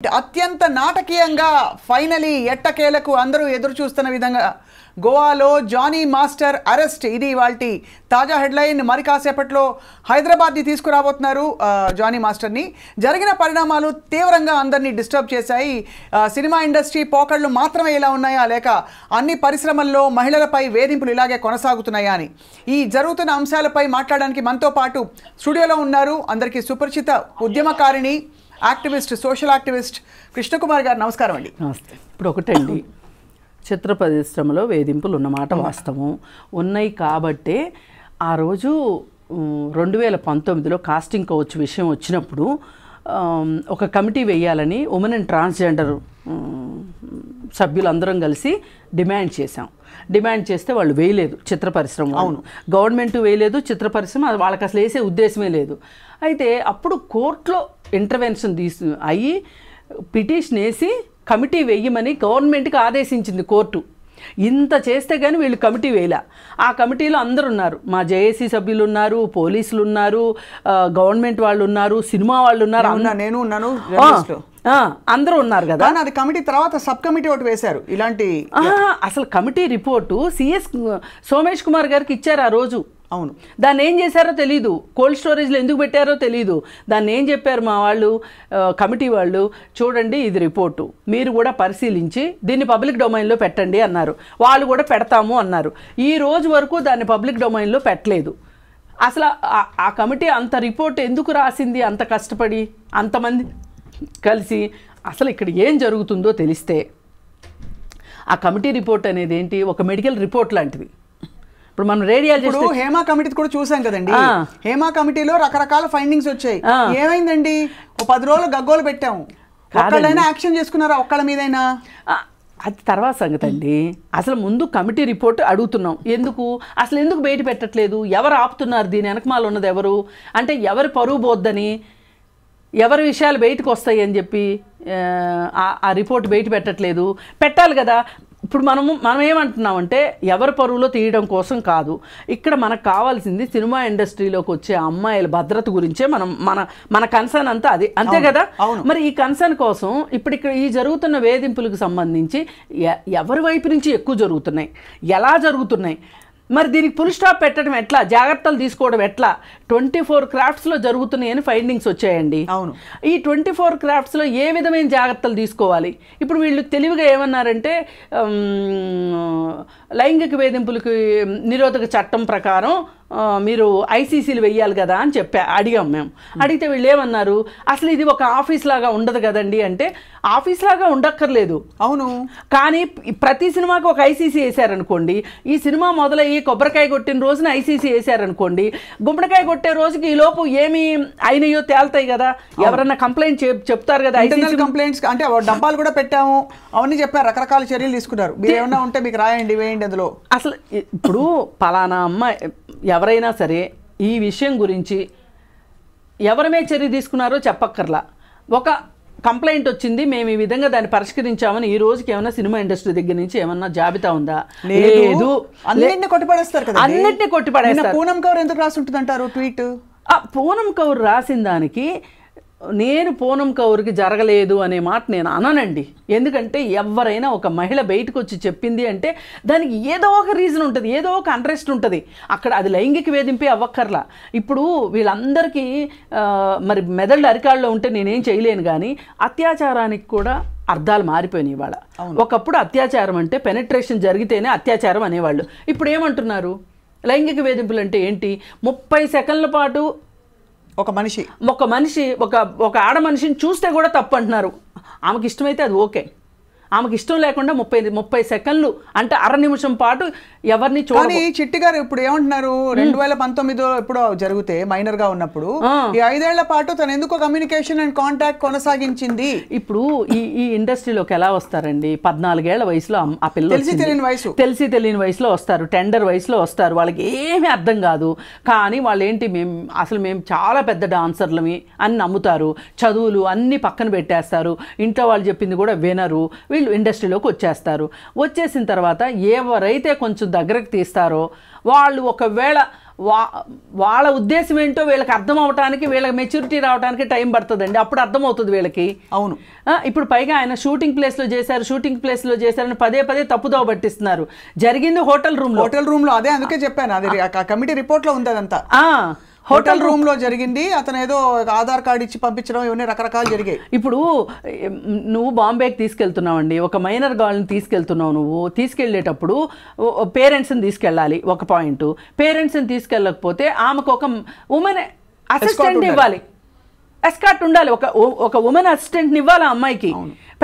అత్యంత నాటకీయంగా ఫైనలీ ఎట్టకేలకు అందరూ ఎదురు చూస్తున్న విధంగా గోవాలో జానీ మాస్టర్ అరెస్ట్. ఇది వాల్టి తాజా హెడ్లైన్. మరి కాసేపట్లో హైదరాబాద్ని తీసుకురాబోతున్నారు జానీ మాస్టర్ని. జరిగిన పరిణామాలు తీవ్రంగా అందరినీ డిస్టర్బ్ చేశాయి. సినిమా ఇండస్ట్రీ పోకళ్ళు మాత్రమే ఇలా ఉన్నాయా, లేక అన్ని పరిశ్రమల్లో మహిళలపై వేధింపులు ఇలాగే కొనసాగుతున్నాయా అని ఈ జరుగుతున్న అంశాలపై మాట్లాడడానికి మనతో పాటు స్టూడియోలో ఉన్నారు అందరికీ సుపరిచిత ఉద్యమకారిణి, యాక్టివిస్ట్, సోషల్ యాక్టివిస్ట్ కృష్ణకుమార్ గారు. నమస్కారం అండి. నమస్తే. ఇప్పుడు ఒకటండి, చిత్ర పరిశ్రమలో వేధింపులు ఉన్నమాట వాస్తవం ఉన్నాయి కాబట్టే ఆ రోజు 2019లో కాస్టింగ్ కౌచ్ విషయం వచ్చినప్పుడు ఒక కమిటీ వేయాలని ఉమెన్ అండ్ ట్రాన్స్జెండర్ సభ్యులందరం కలిసి డిమాండ్ చేశాం. డిమాండ్ చేస్తే వాళ్ళు వేయలేదు చిత్ర పరిశ్రమ. అవును, గవర్నమెంట్ వేయలేదు, చిత్ర పరిశ్రమ వాళ్ళకి అసలు వేసే ఉద్దేశమే లేదు. అయితే అప్పుడు కోర్టులో ఇంటర్వెన్షన్ అయ్యి పిటిషన్ వేసి కమిటీ వేయమని గవర్నమెంట్కి ఆదేశించింది కోర్టు. ఇంత చేస్తే కానీ వీళ్ళు కమిటీ వేయలే. ఆ కమిటీలో అందరు ఉన్నారు, మా జేఏసీ సభ్యులు ఉన్నారు, పోలీసులు ఉన్నారు, గవర్నమెంట్ వాళ్ళు ఉన్నారు, సినిమా వాళ్ళు ఉన్నారు, నేను ఉన్నాను, అందరూ ఉన్నారు కదా. అది కమిటీ తర్వాత సబ్ కమిటీ ఒకటి వేశారు. ఇలాంటి అసలు committee report CS Somesh Kumar గారికి ఇచ్చారు ఆ రోజు. అవును, దాన్ని ఏం చేశారో తెలీదు, కోల్డ్ స్టోరేజ్లో ఎందుకు పెట్టారో తెలీదు. దాన్ని ఏం చెప్పారు మా వాళ్ళు, కమిటీ వాళ్ళు, చూడండి ఇది రిపోర్టు, మీరు కూడా పరిశీలించి దీన్ని పబ్లిక్ డొమైన్లో పెట్టండి అన్నారు. వాళ్ళు కూడా పెడతాము అన్నారు. ఈ రోజు వరకు దాన్ని పబ్లిక్ డొమైన్లో పెట్టలేదు. అసలు ఆ కమిటీ అంత రిపోర్ట్ ఎందుకు రాసింది, అంత కష్టపడి అంతమంది కలిసి? అసలు ఇక్కడ ఏం జరుగుతుందో తెలిస్తే, ఆ కమిటీ రిపోర్ట్ అనేది ఏంటి, ఒక మెడికల్ రిపోర్ట్ లాంటిది. ఇప్పుడు మనం రేడియాలజిస్ట్ హేమా కమిటీ కూడా చూసాం కదండి. హేమా కమిటీలో రకరకాల ఫైండింగ్స్ వచ్చాయి. ఏమైందండి, 10 రోజులు గగ్గోలు పెట్టాము, ఒక్కళ్ళైనా యాక్షన్ చేసుకున్నారా ఒక్కళ్ళ మీదైనా? అది తర్వాత సంగతి అండి. అసలు ముందు కమిటీ రిపోర్ట్ అడుగుతున్నాం. అసలు ఎందుకు బయట పెట్టట్లేదు, ఎవరు ఆపుతున్నారు, దీని వెనకమాల ఉన్నది ఎవరు, అంటే ఎవరి పరువు పోద్దని, ఎవరి విషయాలు బయటకు వస్తాయి అని చెప్పి ఆ రిపోర్ట్ బయట పెట్టట్లేదు. పెట్టాలి కదా. ఇప్పుడు మనం ఏమంటున్నామంటే ఎవరి పరువులో తీయడం కోసం కాదు, ఇక్కడ మనకు కావాల్సింది సినిమా ఇండస్ట్రీలోకి వచ్చే అమ్మాయిల భద్రత గురించే మన కన్సర్న్ అంతా అది, అంతే కదా. మరి ఈ కన్సర్న్ కోసం ఇప్పుడు ఇక్కడ ఈ జరుగుతున్న వేధింపులకు సంబంధించి ఎవరి వైపు నుంచి ఎక్కువ జరుగుతున్నాయి, ఎలా జరుగుతున్నాయి, మరి దీనికి ఫుల్ స్టాప్ పెట్టడం ఎట్లా, జాగ్రత్తలు తీసుకోవడం ఎట్లా? 24 క్రాఫ్ట్స్లో జరుగుతున్నాయని ఫైండింగ్స్ వచ్చాయండి. అవును, ఈ 24 క్రాఫ్ట్స్లో ఏ విధమైన జాగ్రత్తలు తీసుకోవాలి? ఇప్పుడు వీళ్ళు తెలివిగా ఏమన్నారంటే లైంగిక వేధింపులకి నిరోధక చట్టం ప్రకారం మీరు ఐసీసీలు వెయ్యాలి కదా అని అడిగాం మేము. అడిగితే వీళ్ళు ఏమన్నారు, అసలు ఇది ఒక ఆఫీస్ లాగా ఉండదు కదండి అంటే, ఆఫీస్ లాగా ఉండక్కర్లేదు. అవును, కానీ ప్రతి సినిమాకి ఒక ఐసీసీ వేసారనుకోండి, ఈ సినిమా మొదలయ్యి కొబ్బరికాయ కొట్టిన రోజున ఐసీసీ వేసారనుకోండి, గుమ్మడికాయ కొట్టే రోజుకి ఈ లోపు ఏమి అయినాయో తేలుతాయి కదా. ఎవరన్నా కంప్లైంట్ చెప్తారు కదా, ఐసీసీ కంప్లైంట్స్ అంటే డబ్బాలు కూడా పెట్టాము అవన్నీ చెప్పారు, రకరకాల చర్యలు తీసుకున్నారు. మీరు ఏమన్నా ఉంటే మీకు రాయండి, వేయండి అందులో. అసలు ఇప్పుడు పలానా అమ్మాయి ఎవరైనా సరే ఈ విషయం గురించి ఎవరమే చర్య తీసుకున్నారో చెప్పక్కర్లా. ఒక కంప్లైంట్ వచ్చింది, మేము ఈ విధంగా దాన్ని పరిష్కరించామని ఈ రోజుకి ఏమన్నా సినిమా ఇండస్ట్రీ దగ్గర నుంచి ఏమన్నా జాబితా ఉందా? లేదు, అన్నింటినీ కొట్టిపడేస్తారు కదా. అన్నింటినీ కొట్టిపడేస్తారు. పూనం కౌర్ ఎందుకు రాసుంటుంది అంటారు ట్వీట్? పూనం కౌర్ రాసిన దానికి నేను పూనం కౌర్కి జరగలేదు అనే మాట నేను అననండి. ఎందుకంటే ఎవరైనా ఒక మహిళ బయటకు వచ్చి చెప్పింది అంటే దానికి ఏదో ఒక రీజన్ ఉంటుంది, ఏదో ఒక అంట్రెస్ట్ ఉంటుంది. అక్కడ అది లైంగిక వేధింపే అవ్వక్కర్లా. ఇప్పుడు వీళ్ళందరికీ మరి మెదళ్ళు అరికాళ్ళలో ఉంటే నేనేం చేయలేను, కానీ అత్యాచారానికి కూడా అర్థాలు మారిపోయినాయి ఇవాళ. ఒకప్పుడు అత్యాచారం అంటే పెనట్రేషన్ జరిగితేనే అత్యాచారం అనేవాళ్ళు. ఇప్పుడు ఏమంటున్నారు, లైంగిక వేధింపులు అంటే ఏంటి, 30 సెకండ్ల పాటు ఒక మనిషి ఒక ఆడ మనిషిని చూస్తే కూడా తప్పు అంటున్నారు. ఆమెకి ఇష్టమైతే అది ఓకే, ఆమెకి ఇష్టం లేకుండా 30 సెకండ్లు అంటే అర నిమిషం పాటు ఎవరిని చూడాలి. చిట్టి గారు ఇప్పుడు ఏమంటున్నారు, 2019 ఎప్పుడో జరిగితే మైనర్ గా ఉన్నప్పుడు ఈ 5 ఏళ్ల పాటు తను ఎందుకు కమ్యూనికేషన్ అండ్ కాంటాక్ట్ కొనసాగించింది? ఇప్పుడు ఈ ఇండస్ట్రీలోకి ఎలా వస్తారండి, 14 ఏళ్ల వయసులో ఆ పిల్లలు తెలిసి తెలియని వయసులో వస్తారు, టెండర్ వయసులో వస్తారు, వాళ్ళకి ఏమీ అర్థం కాదు. కానీ వాళ్ళు ఏంటి, మేము చాలా పెద్ద డాన్సర్లమి అని నమ్ముతారు, చదువులు అన్నీ పక్కన పెట్టేస్తారు, ఇంట్లో వాళ్ళు చెప్పింది కూడా వినరు, వీళ్ళు ఇండస్ట్రీలోకి వచ్చేస్తారు. వచ్చేసిన తర్వాత ఎవరైతే కొంచెం దగ్గరకు తీస్తారో వాళ్ళు ఒకవేళ వాళ్ళ ఉద్దేశం ఏంటో వీళ్ళకి అర్థం అవడానికి, వీళ్ళకి మెచ్యూరిటీ రావడానికి టైం పడుతుందండి. అప్పుడు అర్థమవుతుంది వీళ్ళకి. అవును. ఇప్పుడు పైగా ఆయన షూటింగ్ ప్లేస్లో చేశారని పదే పదే తప్పుదోవ పట్టిస్తున్నారు. జరిగింది హోటల్ రూమ్ లో. అదే అందుకే చెప్పాను, అది కమిటీ రిపోర్ట్ లో ఉంది అదంతా. హోటల్ రూమ్ లో జరిగింది. అతను ఏదో ఆధార్ కార్డు ఇచ్చి పంపించడం, ఇవన్నీ రకరకాలు జరిగాయి. ఇప్పుడు నువ్వు బాంబేకి తీసుకెళ్తున్నావు అండి, ఒక మైనర్ గర్ల్ని తీసుకెళ్తున్నావు. నువ్వు తీసుకెళ్లేటప్పుడు పేరెంట్స్ని తీసుకెళ్ళాలి, ఒక పాయింట్. పేరెంట్స్ని తీసుకెళ్ళకపోతే ఆమెకు ఒక ఉమెన్ అసిస్టెంట్ ఇవ్వాలి, ఎస్కార్ట్ ఉండాలి. ఒక ఉమెన్ అసిస్టెంట్ని ఇవ్వాలి ఆ అమ్మాయికి,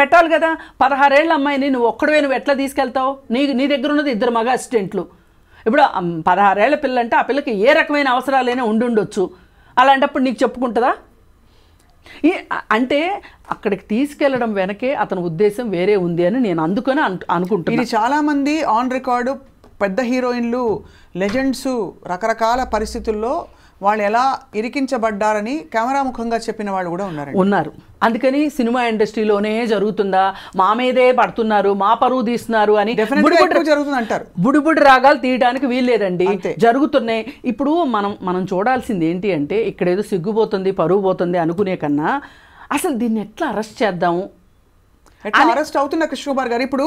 పెట్టాలి కదా. 16 ఏళ్ళ అమ్మాయిని నువ్వు ఎట్లా తీసుకెళ్తావు? నీ దగ్గర ఉన్నది 2 మగ అసిస్టెంట్లు. ఇప్పుడు 16 ఏళ్ల పిల్ల అంటే ఆ పిల్లకి ఏ రకమైన అవసరాలైనా ఉండుండొచ్చు. అలాంటప్పుడు నీకు చెప్పుకుంటుందా? అంటే అక్కడికి తీసుకెళ్లడం వెనకే అతని ఉద్దేశం వేరే ఉంది అని నేను అందుకని అనుకుంటున్నాను. ఇది చాలామంది ఆన్ రికార్డు పెద్ద హీరోయిన్లు, లెజెండ్స్ రకరకాల పరిస్థితుల్లో వాళ్ళు ఎలా ఇరికించబడ్డారని కెమెరా ముఖంగా చెప్పిన వాళ్ళు కూడా ఉన్నారు. అందుకని సినిమా ఇండస్ట్రీలోనే జరుగుతుందా, మా మీదే పడుతున్నారు, మా పరువు తీస్తున్నారు అని జరుగుతుంది అంటారు. బుడిబుడి రాగాలు తీయడానికి వీల్లేదండి, జరుగుతున్నాయి. ఇప్పుడు మనం చూడాల్సింది ఏంటి అంటే, ఇక్కడేదో సిగ్గుపోతుంది, పరువు పోతుంది అనుకునే కన్నా అసలు దీన్ని ఎట్లా అరెస్ట్ చేద్దాము, ఎట్లా అరెస్ట్ అవుతున్నా కృష్ణకుమార్ గారు. ఇప్పుడు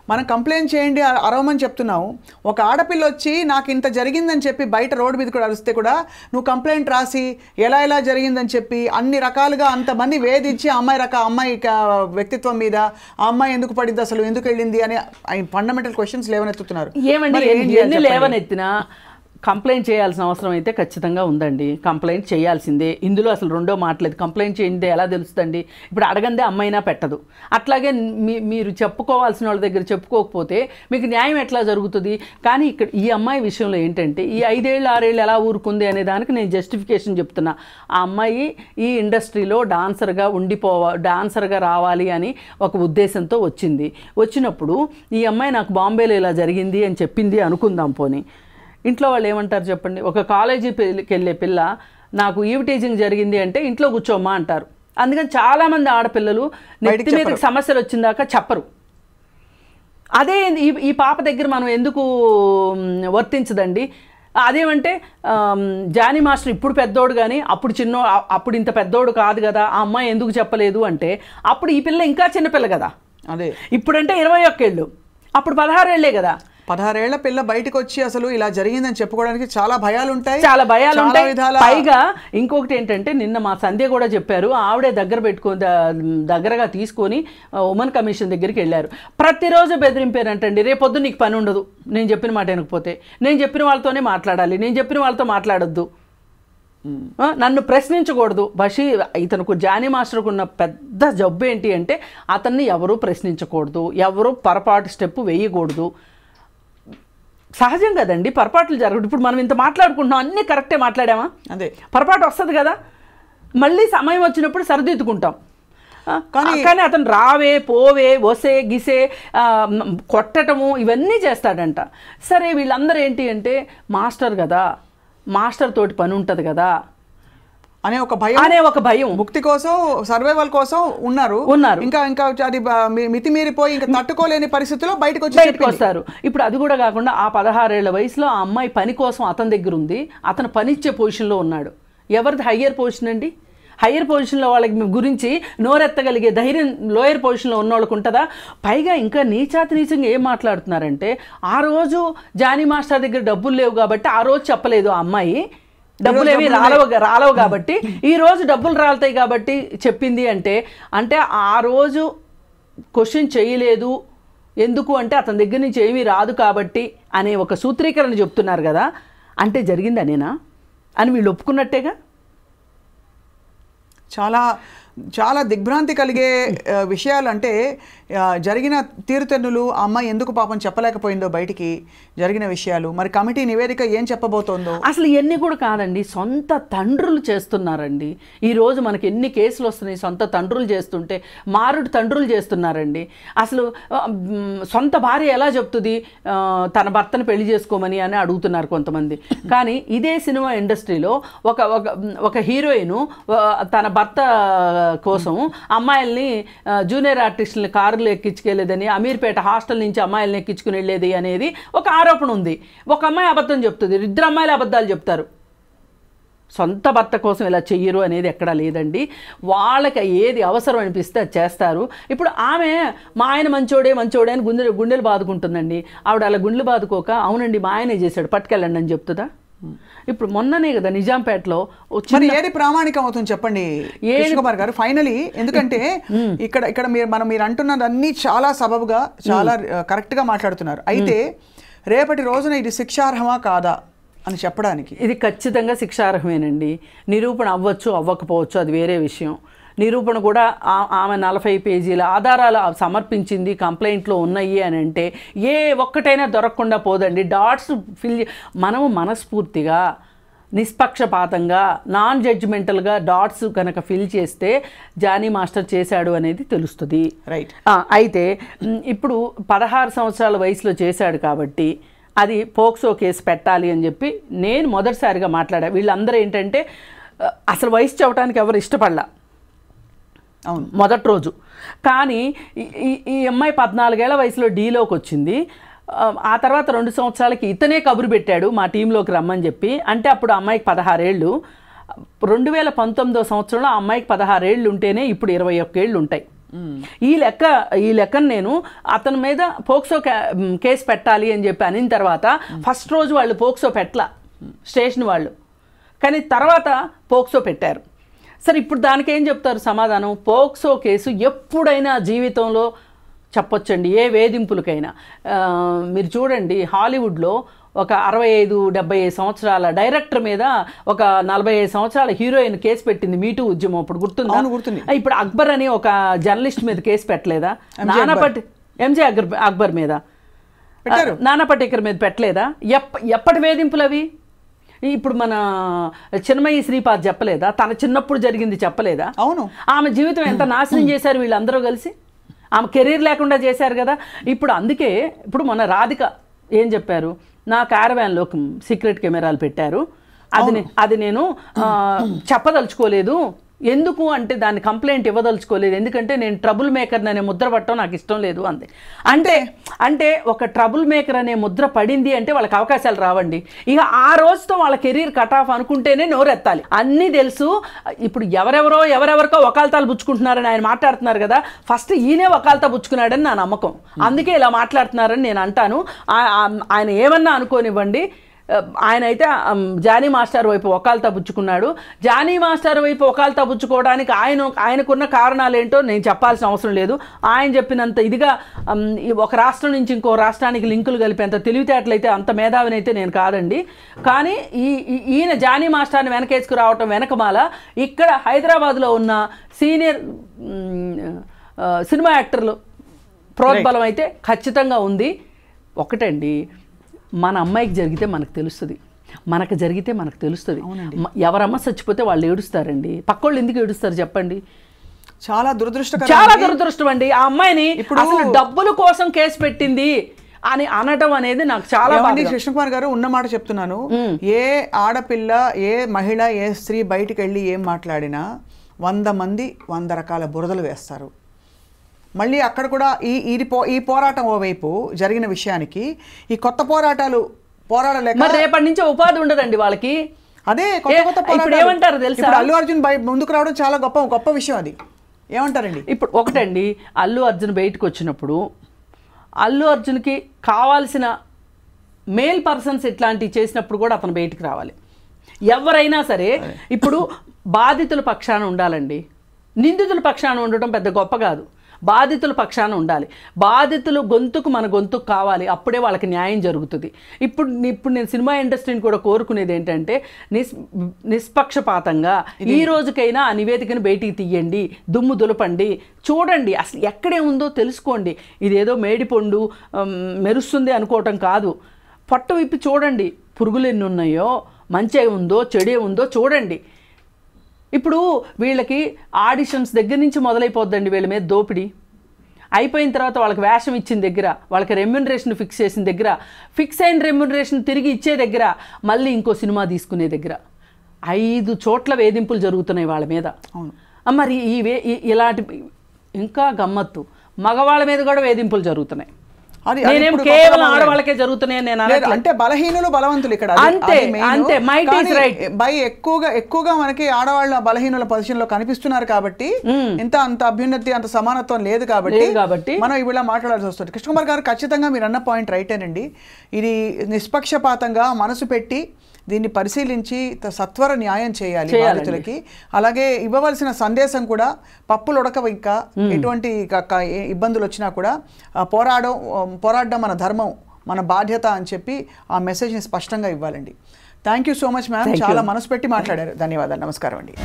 మనం కంప్లైంట్ చేయండి, అరవమని చెప్తున్నావు. ఒక ఆడపిల్ల వచ్చి నాకు ఇంత జరిగిందని చెప్పి బయట రోడ్డు మీద కూడా అరిస్తే కూడా నువ్వు కంప్లైంట్ రాసి ఎలా జరిగిందని చెప్పి అన్ని రకాలుగా అంతమంది వేధించి అమ్మాయి వ్యక్తిత్వం మీద ఆ అమ్మాయి ఎందుకు పడింది, అసలు ఎందుకు వెళ్ళింది అని ఫండమెంటల్ క్వశ్చన్స్ లేవనెత్తుతున్నారు. ఏమండి, ఎన్ని లేవనెత్తినా కంప్లైంట్ చేయాల్సిన అవసరం అయితే ఖచ్చితంగా ఉందండి. కంప్లైంట్ చేయాల్సిందే. ఇందులో అసలు రెండో మాటలేదు. కంప్లైంట్ చేయండి ఎలా తెలుస్తుందండి? ఇప్పుడు అడగందే అమ్మైనా పెట్టదు. అట్లాగే మీరు చెప్పుకోవాల్సిన వాళ్ళ దగ్గర చెప్పుకోకపోతే మీకు న్యాయం ఎట్లా జరుగుతుంది? కానీ ఇక్కడ ఈ అమ్మాయి విషయంలో ఏంటంటే, ఈ 5 ఏళ్ళు 6 ఏళ్ళు ఎలా ఊరుకుంది అనే దానికి నేను జస్టిఫికేషన్ చెప్తున్నా. ఆ అమ్మాయి ఈ ఇండస్ట్రీలో డాన్సర్గా రావాలి అని ఒక ఉద్దేశంతో వచ్చినప్పుడు ఈ అమ్మాయి నాకు బాంబేలో ఇలా జరిగింది అని చెప్పింది అనుకుందాం. పోనీ ఇంట్లో వాళ్ళు ఏమంటారు చెప్పండి? ఒక కాలేజీకి వెళ్ళే పిల్ల నాకు ఈవ్ టీజింగ్ జరిగింది అంటే ఇంట్లో కూర్చోమ్మా అంటారు. అందుకని చాలామంది ఆడపిల్లలు నెత్తి మీదకి సమస్యలు వచ్చిందాక చెప్పరు. అదే ఈ పాప దగ్గర మనం ఎందుకు వర్తించదండి? అదేమంటే జానీ మాస్టర్ ఇప్పుడు పెద్దోడు కానీ అప్పుడు ఇంత పెద్దోడు కాదు కదా, ఆ అమ్మాయి ఎందుకు చెప్పలేదు అంటే అప్పుడు ఈ పిల్ల ఇంకా చిన్నపిల్ల కదా. అదే ఇప్పుడంటే 21 ఏళ్ళు, అప్పుడు 16 ఏళ్లే కదా. 16 ఏళ్ల పిల్ల బయటకు వచ్చి అసలు ఇలా జరిగిందని చెప్పుకోవడానికి చాలా భయాలు ఉంటాయి. పైగా ఇంకొకటి ఏంటంటే, నిన్న మా సంధ్య కూడా చెప్పారు, ఆవిడే దగ్గరగా తీసుకొని ఉమెన్ కమిషన్ దగ్గరికి వెళ్ళారు. ప్రతిరోజు బెదిరింపారంటండి, రేపొద్దు నీకు పని ఉండదు, నేను చెప్పిన మాట వినకపోతే, నేను చెప్పిన వాళ్ళతోనే మాట్లాడాలి, నేను చెప్పిన వాళ్ళతో మాట్లాడొద్దు, నన్ను ప్రశ్నించకూడదు. ఇతనుకు జానీ మాస్టర్కు ఉన్న పెద్ద జబ్బు ఏంటి అంటే, అతన్ని ఎవరూ ప్రశ్నించకూడదు, ఎవరూ పొరపాటు స్టెప్ వేయకూడదు. సహజం కదండి, పొరపాట్లు జరగదు. ఇప్పుడు మనం ఇంత మాట్లాడుకుంటున్నాం, అన్నీ కరెక్టే మాట్లాడామా? అదే పొరపాటు వస్తుంది కదా, మళ్ళీ సమయం వచ్చినప్పుడు సరిదిద్దుకుంటాం. కానీ అతను రావే పోవే వసే గిసే కొట్టటము ఇవన్నీ చేస్తాడంట. సరే, వీళ్ళందరూ ఏంటి అంటే, మాస్టర్ కదా, మాస్టర్ తోటి పని ఉంటుంది కదా అనే ఒక భయం ముక్తి కోసం, సర్వైవల్ కోసం ఉన్నారు. ఇంకా అది మితిమీరిపోయి ఇంకా తట్టుకోలేని పరిస్థితిలో బయటకు వస్తారు. ఇప్పుడు అది కూడా కాకుండా ఆ 16 ఏళ్ల వయసులో ఆ అమ్మాయి పని కోసం అతని దగ్గర ఉంది, అతను పనిచ్చే పొజిషన్లో ఉన్నాడు. ఎవరిది హయ్యర్ పొజిషన్ అండి? హయ్యర్ పొజిషన్లో వాళ్ళకి గురించి నోరెత్తగలిగే ధైర్యం లోయర్ పొజిషన్లో ఉన్న వాళ్ళకు ఉంటుందా? పైగా ఇంకా నీచంగా ఏం మాట్లాడుతున్నారంటే, ఆ రోజు జానీ మాస్టర్ దగ్గర డబ్బులు లేవు కాబట్టి ఆ రోజు చెప్పలేదు ఆ అమ్మాయి, డబ్బులు ఏమి రాలవు కాబట్టి ఈ రోజు డబ్బులు రాలుతాయి కాబట్టి చెప్పింది అంటే ఆ రోజు క్వశ్చన్ చేయలేదు, ఎందుకు అంటే అతని దగ్గర నుంచి ఏమీ రాదు కాబట్టి అనే ఒక సూత్రీకరణ చెప్తున్నారు కదా. అంటే జరిగింది అనేనా అని వీళ్ళు ఒప్పుకున్నట్టేగా. చాలా దిగ్భ్రాంతి కలిగే విషయాలు. అంటే జరిగిన తీరుతెన్నులు, ఆ అమ్మాయి ఎందుకు పాపం చెప్పలేకపోయిందో బయటికి జరిగిన విషయాలు, మరి కమిటీ నివేదిక ఏం చెప్పబోతోందో అసలు ఇవన్నీ కూడా కాదండి, సొంత తండ్రులు చేస్తున్నారండి. ఈరోజు మనకి ఎన్ని కేసులు వస్తున్నాయి, సొంత తండ్రులు చేస్తుంటే మారుడు తండ్రులు చేస్తున్నారండి. అసలు సొంత భార్య ఎలా చెప్తుంది తన భర్తను పెళ్లి చేసుకోమని అని అడుగుతున్నారు కొంతమంది. కానీ ఇదే సినిమా ఇండస్ట్రీలో ఒక హీరోయిన్ తన భర్త కోసం అమ్మాయిల్ని జూనియర్ ఆర్టిస్టులని కారులు ఎక్కించుకెళ్ళేదని, అమీర్పేట హాస్టల్ నుంచి అమ్మాయిల్ని ఎక్కించుకుని వెళ్ళేది అనేది ఒక ఆరోపణ ఉంది. ఒక అమ్మాయి అబద్ధం చెప్తుంది, ఇద్దరు అమ్మాయిలు అబద్ధాలు చెప్తారు. సొంత భర్త కోసం ఇలా చెయ్యరు అనేది ఎక్కడా లేదండి. వాళ్ళకి ఏది అవసరం అనిపిస్తే అది చేస్తారు. ఇప్పుడు ఆమె మా ఆయన మంచోడే అని గుండెలు బాదుకుంటుందండి. ఆవిడ అలా గుండెలు బాదుకోక అవునండి మా ఆయనే చేశాడు పట్టుకెళ్ళండి అని చెప్తుందా? ఇప్పుడు మొన్ననే కదా నిజాంపేటలో ఏది ప్రామాణికం అవుతుంది చెప్పండి కృష్ణకుమార్ గారు ఫైనలీ? ఎందుకంటే ఇక్కడ మీరు అంటున్నదన్నీ చాలా సబబుగా చాలా కరెక్ట్గా మాట్లాడుతున్నారు. అయితే రేపటి రోజున ఇది శిక్షార్హమా కాదా అని చెప్పడానికి? ఇది ఖచ్చితంగా శిక్షార్హమేనండి. నిరూపణ అవ్వచ్చు అవ్వకపోవచ్చు, అది వేరే విషయం. నిరూపణ కూడా ఆమె 40 పేజీల ఆధారాలు సమర్పించింది, కంప్లైంట్లో ఉన్నాయి అని అంటే ఏ ఒక్కటైనా దొరకకుండా పోదండి. డాట్స్ మనము మనస్ఫూర్తిగా నిష్పక్షపాతంగా నాన్ జడ్జిమెంటల్గా డాట్స్ కనుక ఫిల్ చేస్తే జానీ మాస్టర్ చేశాడు అనేది తెలుస్తుంది. రైట్. అయితే ఇప్పుడు 16 సంవత్సరాల వయసులో చేశాడు కాబట్టి అది పోక్సో కేసు పెట్టాలి అని చెప్పి నేను మొదటిసారిగా మాట్లాడా. వీళ్ళందరూ ఏంటంటే అసలు వయసు చెప్పడానికి ఎవరు ఇష్టపడలా అవును మొదటి రోజు. కానీ ఈ అమ్మాయి 14 ఏళ్ల వయసులో డీలోకి వచ్చింది. ఆ తర్వాత 2 సంవత్సరాలకి ఇతనే కబురు పెట్టాడు మా టీంలోకి రమ్మని చెప్పి. అంటే అప్పుడు అమ్మాయికి 16 ఏళ్ళు. 2019 సంవత్సరంలో ఆ అమ్మాయికి 16 ఏళ్ళు ఉంటేనే ఇప్పుడు 21 ఏళ్ళు ఉంటాయి. ఈ లెక్కను నేను అతని మీద పోక్సో కేసు పెట్టాలి అని చెప్పి అనిన తర్వాత ఫస్ట్ రోజు వాళ్ళు పోక్సో పెట్టలా స్టేషన్ వాళ్ళు, కానీ తర్వాత పోక్సో పెట్టారు. సరే ఇప్పుడు దానికి ఏం చెప్తారు సమాధానం? పోక్సో కేసు ఎప్పుడైనా జీవితంలో చెప్పొచ్చండి, ఏ వేధింపులకైనా. మీరు చూడండి హాలీవుడ్లో ఒక 65-70 సంవత్సరాల డైరెక్టర్ మీద ఒక 45 సంవత్సరాల హీరోయిన్ కేసు పెట్టింది మీటూ ఉద్యమం. అప్పుడు గుర్తుందా? ఇప్పుడు అక్బర్ అని ఒక జర్నలిస్ట్ మీద కేసు పెట్టలేదా? ఎంజే అక్బర్ మీద, నానా పటేకర్ మీద పెట్టలేదా? ఎప్పటి వేధింపులు అవి? ఇప్పుడు మన చిన్మయి శ్రీపాద్ చెప్పలేదా? తన చిన్నప్పుడు జరిగింది చెప్పలేదా? అవును. ఆమె జీవితం ఎంత నాశనం చేశారు వీళ్ళందరూ కలిసి. ఆమె కెరీర్ లేకుండా చేశారు కదా. ఇప్పుడు అందుకే ఇప్పుడు మన రాధిక ఏం చెప్పారు? నా క్యారవాన్లో సీక్రెట్ కెమెరాలు పెట్టారు, అది నేను చెప్పదలుచుకోలేదు. ఎందుకు అంటే దాన్ని కంప్లైంట్ ఇవ్వదలుచుకోలేదు, ఎందుకంటే నేను ట్రబుల్ మేకర్ అనే ముద్ర పట్టడం నాకు ఇష్టం లేదు అంది. అంటే ఒక ట్రబుల్ మేకర్ అనే ముద్ర పడింది అంటే వాళ్ళకి అవకాశాలు రావండి. ఇక ఆ రోజుతో వాళ్ళ కెరీర్ కట్ ఆఫ్ అనుకుంటేనే నోరెత్తాలి. అన్నీ తెలుసు. ఇప్పుడు ఎవరెవరికో వకాల్తాలు పుచ్చుకుంటున్నారని ఆయన మాట్లాడుతున్నారు కదా. ఫస్ట్ ఈయనే వకాల్తా పుచ్చుకున్నాడని నా నమ్మకం. అందుకే ఇలా మాట్లాడుతున్నారని నేను అంటాను. ఆయన ఏమన్నా అనుకోనివ్వండి, ఆయన అయితే జానీ మాస్టర్ వైపు వకాల్తా పుచ్చుకున్నాడు. జానీ మాస్టర్ వైపు వకాల్తా పుచ్చుకోవడానికి ఆయనకున్న కారణాలు ఏంటో నేను చెప్పాల్సిన అవసరం లేదు. ఆయన చెప్పినంత ఇదిగా ఒక రాష్ట్రం నుంచి ఇంకో రాష్ట్రానికి లింకులు కలిపేంత తెలివితేటలైతే అంత మేధావినైతే నేను కాదండి. కానీ ఈయన జానీ మాస్టర్ని వెనకేసుకు రావటం వెనకమాల ఇక్కడ హైదరాబాద్లో ఉన్న సీనియర్ సినిమా యాక్టర్లు ప్రోద్బలం అయితే ఖచ్చితంగా ఉంది. ఒకటండి, మన అమ్మాయికి జరిగితే మనకు తెలుస్తుంది, మనకు జరిగితే మనకు తెలుస్తుంది. ఎవరమ్మ చచ్చిపోతే వాళ్ళు ఏడుస్తారండి, పక్కోళ్ళు ఎందుకు ఏడుస్తారు చెప్పండి? చాలా దురదృష్టం అండి. ఆ అమ్మాయిని అసలు డబ్బుల కోసం కేసు పెట్టింది అని అనడం అనేది నాకు చాలా బాగుంది. కృష్ణకుమార్ గారు ఉన్న మాట చెప్తున్నాను. ఏ ఆడపిల్ల, ఏ మహిళ, ఏ స్త్రీ బయటికి వెళ్ళి ఏం మాట్లాడినా 100 మంది 100 రకాల బురదలు వేస్తారు. మళ్ళీ అక్కడ కూడా ఈ పోరాటం ఓవైపు జరిగిన విషయానికి ఈ కొత్త పోరాటాలు పోరాడలేక రేపటి నుంచి ఉపాధి ఉండదండి వాళ్ళకి. అదే కొత్త ఏమంటారు తెలుసా? అల్లు అర్జున్ ముందుకు రావడం చాలా గొప్ప విషయం. అది ఏమంటారండి? ఇప్పుడు ఒకటండి, అల్లు అర్జున్ బయటకు వచ్చినప్పుడు అల్లు అర్జున్కి కావాల్సిన మేల్ పర్సన్స్ ఇట్లాంటివి చేసినప్పుడు కూడా అతను బయటికి రావాలి. ఎవరైనా సరే ఇప్పుడు బాధితుల పక్షాన ఉండాలండి. నిందితుల పక్షాన ఉండటం పెద్ద గొప్ప కాదు. బాధితుల పక్షాన ఉండాలి. బాధితులు గొంతుకు మన గొంతుకు కావాలి, అప్పుడే వాళ్ళకి న్యాయం జరుగుతుంది. ఇప్పుడు నేను సినిమా ఇండస్ట్రీని కూడా కోరుకునేది ఏంటంటే నిష్పక్షపాతంగా ఈ రోజుకైనా ఆ నివేదికను బయటికి తీయండి, దుమ్ము దులపండి, చూడండి అసలు ఎక్కడే ఉందో తెలుసుకోండి. ఇదేదో మేడిపండు మెరుస్తుంది అనుకోవటం కాదు. పట్టు విప్పి చూడండి, పురుగులు ఎన్ని ఉన్నాయో, మంచి ఉందో చెడే ఉందో చూడండి. ఇప్పుడు వీళ్ళకి ఆడిషన్స్ దగ్గర నుంచి మొదలైపోద్దండి వీళ్ళ మీద దోపిడీ. అయిపోయిన తర్వాత వాళ్ళకి వేషం ఇచ్చిన దగ్గర, వాళ్ళకి రెమ్యూనరేషన్ ఫిక్స్ చేసిన దగ్గర, ఫిక్స్ అయిన రెమ్యూనరేషన్ తిరిగి ఇచ్చే దగ్గర, మళ్ళీ ఇంకో సినిమా తీసుకునే దగ్గర 5 చోట్ల వేధింపులు జరుగుతున్నాయి వాళ్ళ మీద. మరి ఇలాంటి ఇంకా గమ్మత్తు మగవాళ్ళ మీద కూడా వేధింపులు జరుగుతున్నాయి. నేనేం కేవలం ఆడవాళ్ళకే జరుగుతున్నాయి నేను అంటే బలహీనులు బలవంతులు ఇక్కడ అంతే మైట్ ఈస్ రైట్. ఎక్కువగా మనకి ఆడవాళ్ళ బలహీనుల పొజిషన్ లో కనిపిస్తున్నారు కాబట్టి అంత అభ్యున్నతి అంత సమానత్వం లేదు కాబట్టి మనం ఇవిలా మాట్లాడాల్సి వస్తుంది. కృష్ణకుమార్ గారు ఖచ్చితంగా మీరు అన్న పాయింట్ రైటేనండి. ఇది నిష్పక్షపాతంగా మనసు పెట్టి దీన్ని పరిశీలించి సత్వర న్యాయం చేయాలి బాధితులకి. అలాగే ఇవ్వవలసిన సందేశం కూడా పప్పులు ఉడకవు, ఇంకా ఎటువంటి ఇబ్బందులు వచ్చినా కూడా పోరాడడం మన ధర్మం, మన బాధ్యత అని చెప్పి ఆ మెసేజ్ని స్పష్టంగా ఇవ్వాలండి. Thank you so much ma'am, చాలా మనసు పెట్టి మాట్లాడారు. ధన్యవాదాలు. నమస్కారం అండి.